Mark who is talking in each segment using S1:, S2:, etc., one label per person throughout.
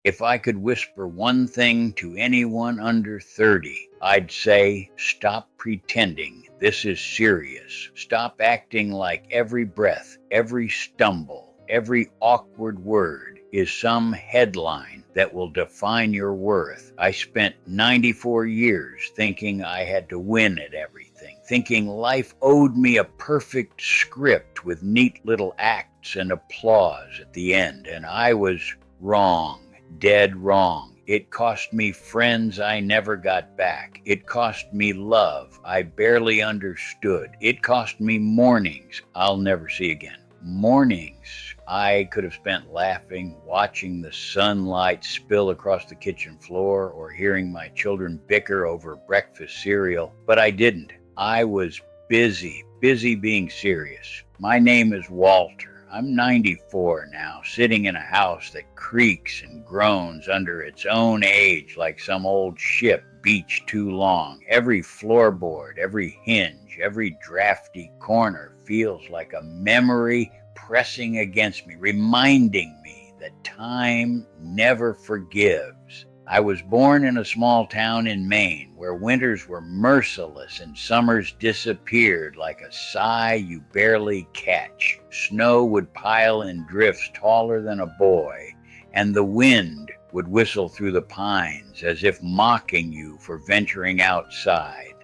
S1: If I could whisper one thing to anyone under 30, I'd say stop pretending this is serious. Stop acting like every breath, every stumble, every awkward word is some headline that will define your worth. I spent 94 years thinking I had to win at everything, thinking life owed me a perfect script with neat little acts and applause at the end, and I was wrong. Dead wrong. It cost me friends I never got back. It cost me love I barely understood. It cost me mornings I'll never see again. Mornings I could have spent laughing, watching the sunlight spill across the kitchen floor, or hearing my children bicker over breakfast cereal, but I didn't. I was busy being serious. My name is Walter. I'm 94 now, sitting in a house that creaks and groans under its own age like some old ship beached too long. Every floorboard, every hinge, every drafty corner feels like a memory pressing against me, reminding me that time never forgives. I was born in a small town in Maine where winters were merciless and summers disappeared like a sigh you barely catch. Snow would pile in drifts taller than a boy, and the wind would whistle through the pines as if mocking you for venturing outside.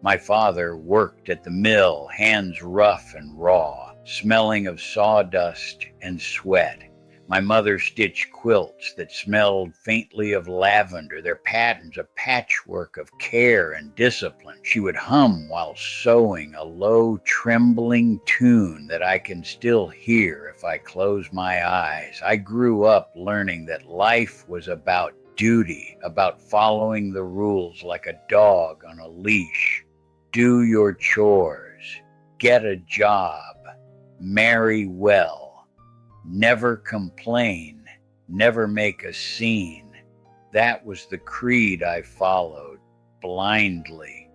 S1: My father worked at the mill, hands rough and raw, smelling of sawdust and sweat. My mother stitched quilts that smelled faintly of lavender, their patterns a patchwork of care and discipline. She would hum while sewing a low, trembling tune that I can still hear if I close my eyes. I grew up learning that life was about duty, about following the rules like a dog on a leash. Do your chores, get a job, marry well. Never complain, never make a scene. That was the creed I followed, blindly.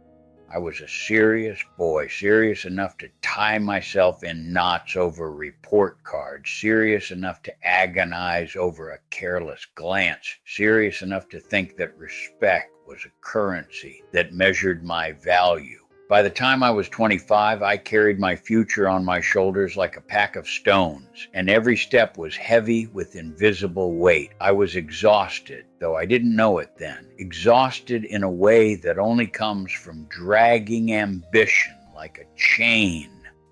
S1: I was a serious boy, serious enough to tie myself in knots over report cards, serious enough to agonize over a careless glance, serious enough to think that respect was a currency that measured my value. By the time I was 25, I carried my future on my shoulders like a pack of stones, and every step was heavy with invisible weight. I was exhausted, though I didn't know it then. Exhausted in a way that only comes from dragging ambition like a chain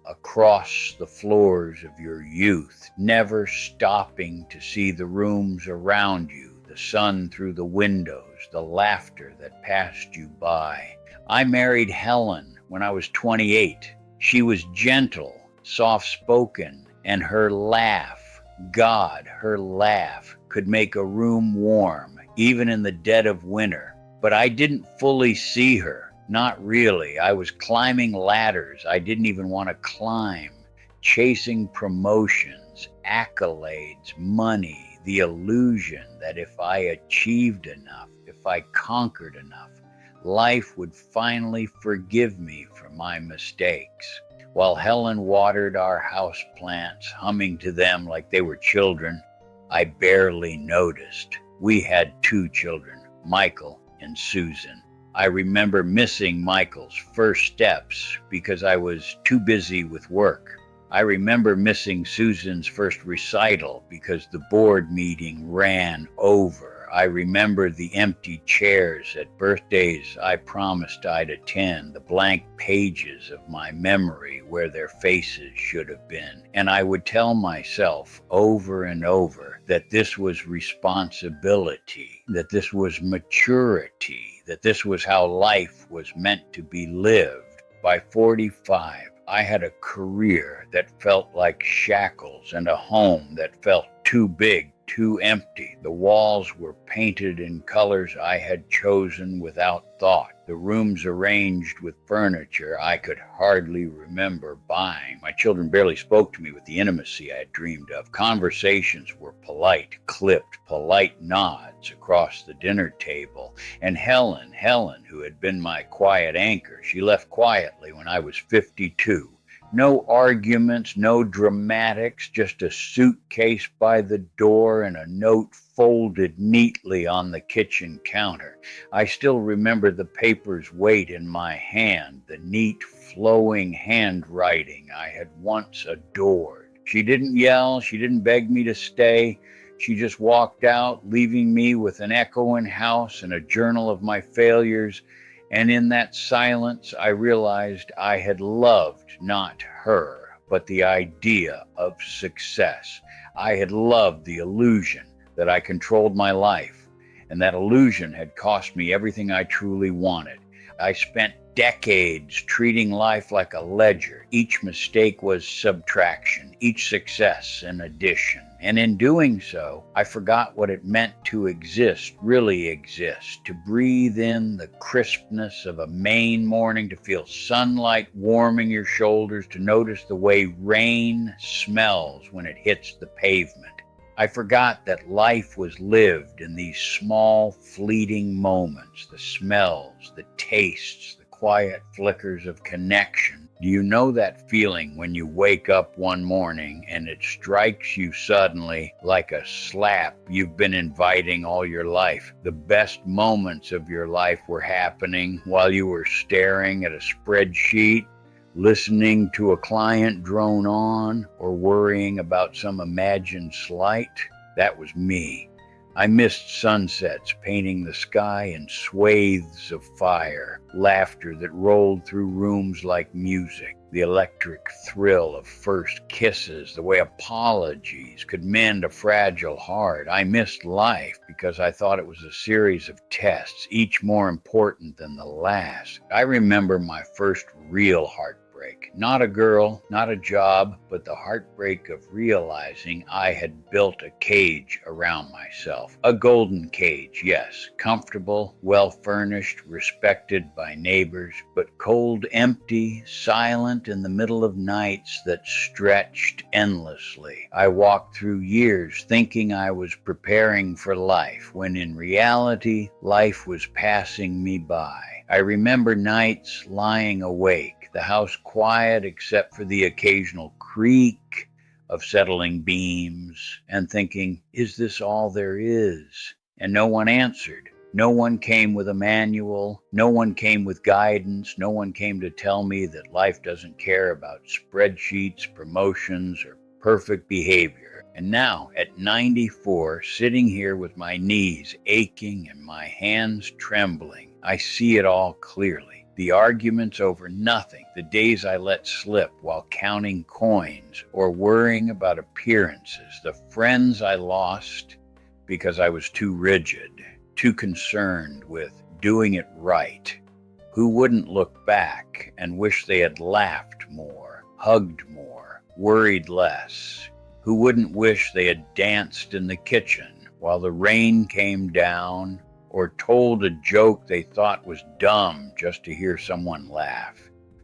S1: across the floors of your youth, never stopping to see the rooms around you, the sun through the windows, the laughter that passed you by. I married Helen when I was 28. She was gentle, soft-spoken, and her laugh, God, her laugh, could make a room warm, even in the dead of winter. But I didn't fully see her. Not really. I was climbing ladders I didn't even want to climb, chasing promotions, accolades, money, the illusion that if I achieved enough, if I conquered enough, life would finally forgive me for my mistakes. While Helen watered our house plants, humming to them like they were children, I barely noticed. We had 2 children, Michael and Susan. I remember missing Michael's first steps because I was too busy with work. I remember missing Susan's first recital because the board meeting ran over. I remember the empty chairs at birthdays I promised I'd attend, the blank pages of my memory where their faces should have been. And I would tell myself over and over that this was responsibility, that this was maturity, that this was how life was meant to be lived. By 45, I had a career that felt like shackles and a home that felt too big, too empty. The walls were painted in colors I had chosen without thought. The rooms arranged with furniture I could hardly remember buying. My children barely spoke to me with the intimacy I had dreamed of. Conversations were polite, clipped, polite nods across the dinner table. And Helen, who had been my quiet anchor, she left quietly when I was 52. No arguments, no dramatics, just a suitcase by the door and a note folded neatly on the kitchen counter. I still remember the paper's weight in my hand, the neat, flowing handwriting I had once adored. She didn't yell, she didn't beg me to stay. She just walked out, leaving me with an echoing house and a journal of my failures. And in that silence, I realized I had loved not her, but the idea of success. I had loved the illusion that I controlled my life, and that illusion had cost me everything I truly wanted. I spent decades treating life like a ledger. Each mistake was subtraction, each success an addition. And in doing so, I forgot what it meant to exist, really exist, to breathe in the crispness of a Maine morning, to feel sunlight warming your shoulders, to notice the way rain smells when it hits the pavement. I forgot that life was lived in these small, fleeting moments, the smells, the tastes, the quiet flickers of connection. Do you know that feeling when you wake up one morning and it strikes you suddenly like a slap you've been inviting all your life? The best moments of your life were happening while you were staring at a spreadsheet, listening to a client drone on, or worrying about some imagined slight. That was me. I missed sunsets painting the sky in swathes of fire, laughter that rolled through rooms like music, the electric thrill of first kisses, the way apologies could mend a fragile heart. I missed life because I thought it was a series of tests, each more important than the last. I remember my first real heartbreak. Not a girl, not a job, but the heartbreak of realizing I had built a cage around myself. A golden cage, yes, comfortable, well-furnished, respected by neighbors, but cold, empty, silent in the middle of nights that stretched endlessly. I walked through years thinking I was preparing for life, when in reality, life was passing me by. I remember nights lying awake, the house quiet except for the occasional creak of settling beams, and thinking, is this all there is? And no one answered. No one came with a manual. No one came with guidance. No one came to tell me that life doesn't care about spreadsheets, promotions, or perfect behavior. And now, at 94, sitting here with my knees aching and my hands trembling, I see it all clearly. The arguments over nothing, the days I let slip while counting coins or worrying about appearances, the friends I lost because I was too rigid, too concerned with doing it right, who wouldn't look back and wish they had laughed more, hugged more, worried less, who wouldn't wish they had danced in the kitchen while the rain came down, or told a joke they thought was dumb just to hear someone laugh.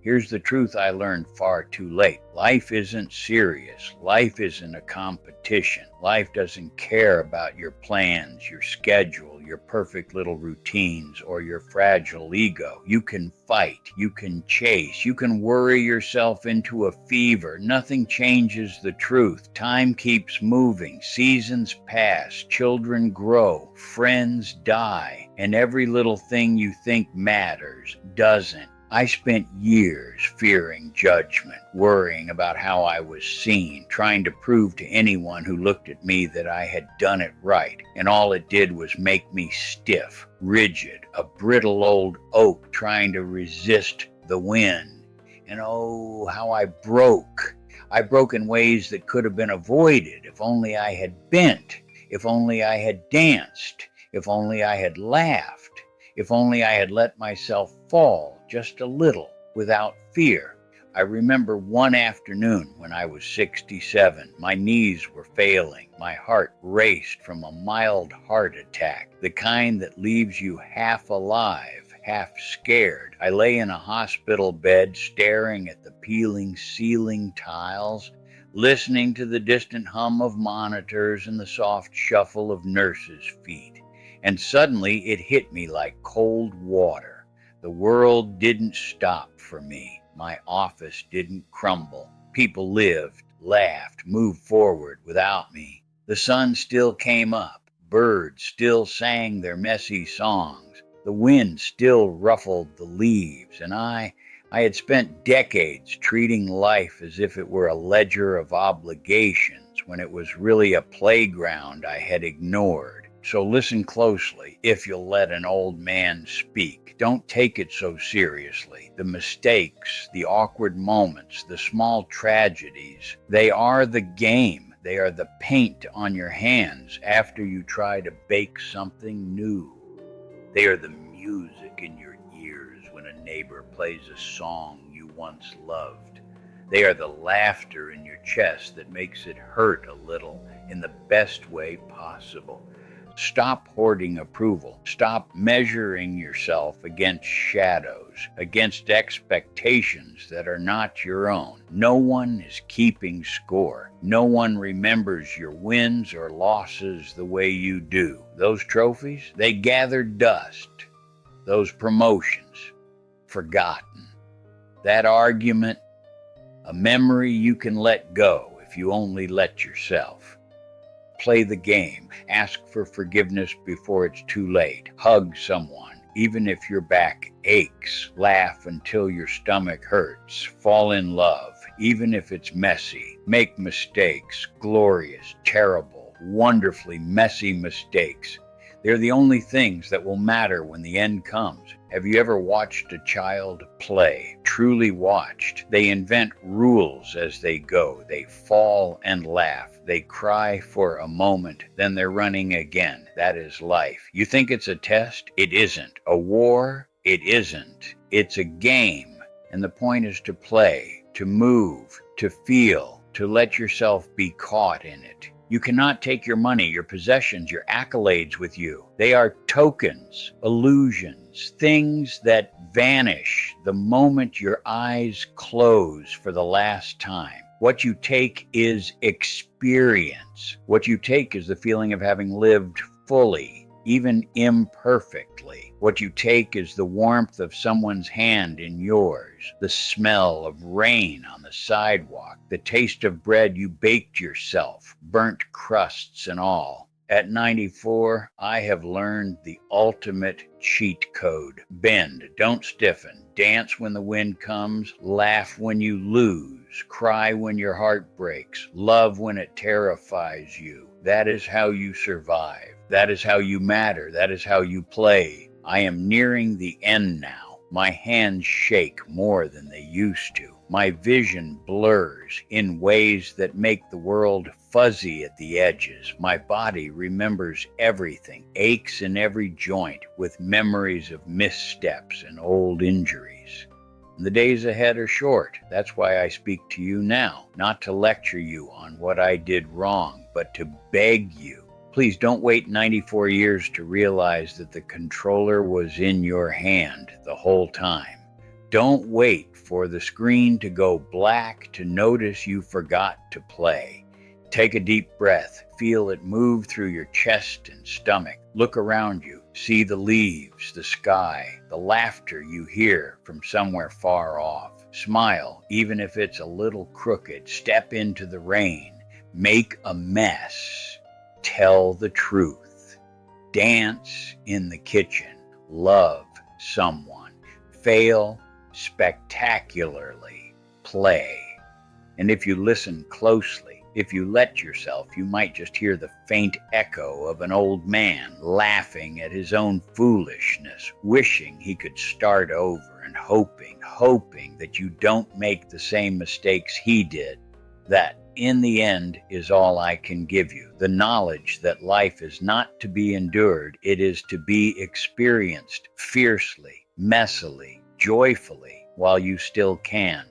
S1: Here's the truth I learned far too late. Life isn't serious. Life isn't a competition. Life doesn't care about your plans, your schedule, your perfect little routines, or your fragile ego. You can fight, you can chase, you can worry yourself into a fever. Nothing changes the truth. Time keeps moving, seasons pass, children grow, friends die, and every little thing you think matters doesn't. I spent years fearing judgment, worrying about how I was seen, trying to prove to anyone who looked at me that I had done it right, and all it did was make me stiff, rigid, a brittle old oak trying to resist the wind. And oh, how I broke. I broke in ways that could have been avoided if only I had bent, if only I had danced, if only I had laughed, if only I had let myself fall just a little without fear. I remember one afternoon when I was 67. My knees were failing. My heart raced from a mild heart attack, the kind that leaves you half alive, half scared. I lay in a hospital bed staring at the peeling ceiling tiles, listening to the distant hum of monitors and the soft shuffle of nurses' feet. And suddenly it hit me like cold water. The world didn't stop for me. My office didn't crumble. People lived, laughed, moved forward without me. The sun still came up. Birds still sang their messy songs. The wind still ruffled the leaves, and I had spent decades treating life as if it were a ledger of obligations when it was really a playground I had ignored. So listen closely if you'll let an old man speak. Don't take it so seriously. The mistakes, the awkward moments, the small tragedies, they are the game. They are the paint on your hands after you try to bake something new. They are the music in your ears when a neighbor plays a song you once loved. They are the laughter in your chest that makes it hurt a little in the best way possible. Stop hoarding approval. Stop measuring yourself against shadows, against expectations that are not your own. No one is keeping score. No one remembers your wins or losses the way you do. Those trophies, they gather dust. Those promotions, forgotten. That argument, a memory you can let go if you only let yourself. Play the game. Ask for forgiveness before it's too late. Hug someone, even if your back aches. Laugh until your stomach hurts. Fall in love, even if it's messy. Make mistakes, glorious, terrible, wonderfully messy mistakes. They're the only things that will matter when the end comes. Have you ever watched a child play? Truly watched. They invent rules as they go. They fall and laugh. They cry for a moment, then they're running again. That is life. You think it's a test? It isn't. A war? It isn't. It's a game. And the point is to play, to move, to feel, to let yourself be caught in it. You cannot take your money, your possessions, your accolades with you. They are tokens, illusions, things that vanish the moment your eyes close for the last time. What you take is experience. What you take is the feeling of having lived fully, even imperfectly. What you take is the warmth of someone's hand in yours, the smell of rain on the sidewalk, the taste of bread you baked yourself, burnt crusts and all. At 94, I have learned the ultimate cheat code. Bend, don't stiffen. Dance when the wind comes. Laugh when you lose. Cry when your heart breaks. Love when it terrifies you. That is how you survive. That is how you matter. That is how you play. I am nearing the end now. My hands shake more than they used to. My vision blurs in ways that make the world fuzzy at the edges. My body remembers everything, aches in every joint with memories of missteps and old injuries. The days ahead are short. That's why I speak to you now, not to lecture you on what I did wrong, but to beg you. Please don't wait 94 years to realize that the controller was in your hand the whole time. Don't wait for the screen to go black to notice you forgot to play. Take a deep breath. Feel it move through your chest and stomach. Look around you. See the leaves, the sky, the laughter you hear from somewhere far off. Smile, even if it's a little crooked. Step into the rain. Make a mess. Tell the truth. Dance in the kitchen. Love someone. Fail spectacularly. Play. And if you listen closely, if you let yourself, you might just hear the faint echo of an old man laughing at his own foolishness, wishing he could start over and hoping that you don't make the same mistakes he did. That, in the end, is all I can give you. The knowledge that life is not to be endured, it is to be experienced fiercely, messily, joyfully, while you still can.